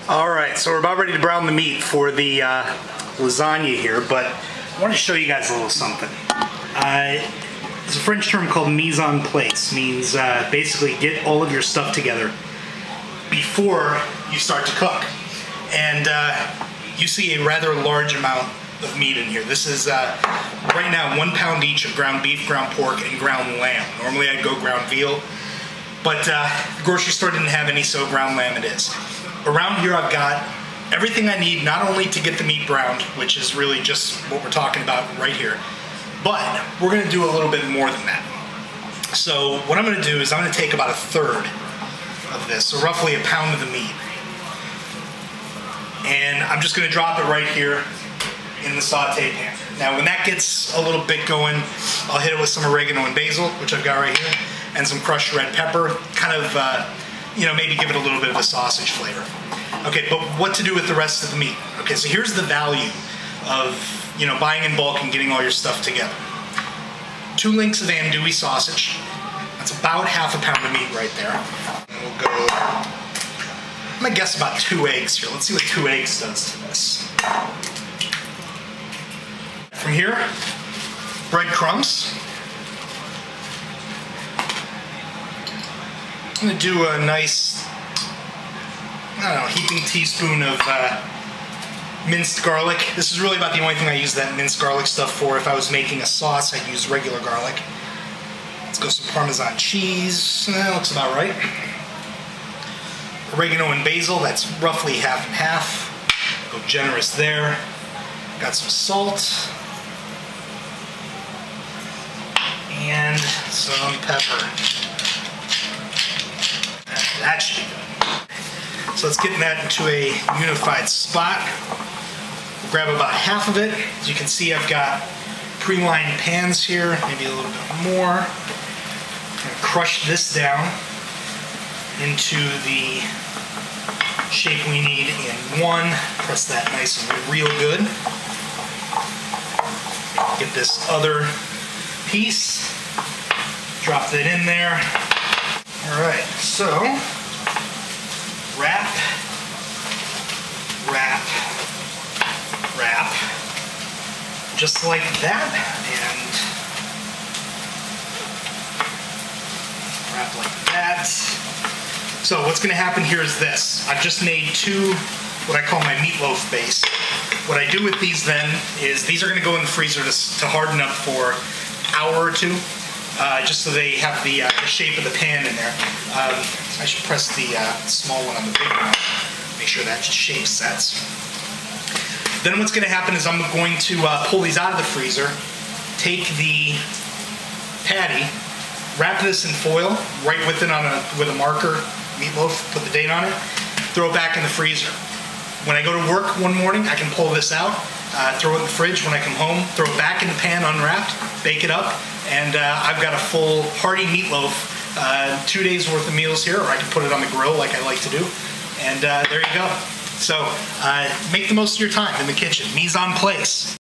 Alright, so we're about ready to brown the meat for the lasagna here, but I want to show you guys a little something. There's a French term called mise en place. Means basically get all of your stuff together before you start to cook. And you see a rather large amount of meat in here. This is right now 1 pound each of ground beef, ground pork, and ground lamb. Normally I'd go ground veal, but the grocery store didn't have any, so ground lamb it is. Around here I've got everything I need, not only to get the meat browned, which is really just what we're talking about right here, but we're going to do a little bit more than that. So what I'm going to do is I'm going to take about 1/3 of this, so roughly 1 pound of the meat, and I'm just going to drop it right here in the saute pan. Now when that gets a little bit going, I'll hit it with some oregano and basil, which I've got right here, and some crushed red pepper, kind of maybe give it a little bit of a sausage flavor. Okay, but what to do with the rest of the meat? Okay, so here's the value of buying in bulk and getting all your stuff together. 2 links of andouille sausage. That's about 1/2 pound of meat right there. And we'll go, I'm gonna guess about 2 eggs here. Let's see what 2 eggs does to this. From here, breadcrumbs. I'm going to do a nice, heaping teaspoon of minced garlic. This is really about the only thing I use that minced garlic stuff for. If I was making a sauce, I'd use regular garlic. Let's go some Parmesan cheese. That looks about right. Oregano and basil, that's roughly 1/2 and 1/2. Go generous there. Got some salt. And some pepper. That should be good. So let's get that into a unified spot. We'll grab about 1/2 of it. As you can see, I've got pre-lined pans here, maybe a little bit more. I'm going to crush this down into the shape we need in one. Press that nice and real good. Get this other piece. Drop that in there. Alright, so wrap, wrap, wrap, just like that, and wrap like that. So what's going to happen here is this. I've just made 2, what I call my meatloaf base. What I do with these then is these are going to go in the freezer to harden up for an hour or 2. Just so they have the shape of the pan in there. I should press the small one on the big one. Make sure that shape sets. Then what's going to happen is I'm going to pull these out of the freezer, take the patty, wrap this in foil, right with it with a marker, meatloaf, put the date on it, throw it back in the freezer. When I go to work one morning, I can pull this out, throw it in the fridge. When I come home, throw it back in the pan unwrapped, bake it up, and I've got a full hearty meatloaf, 2 days worth of meals here, or I can put it on the grill like I like to do. And there you go. So make the most of your time in the kitchen. Mise en place.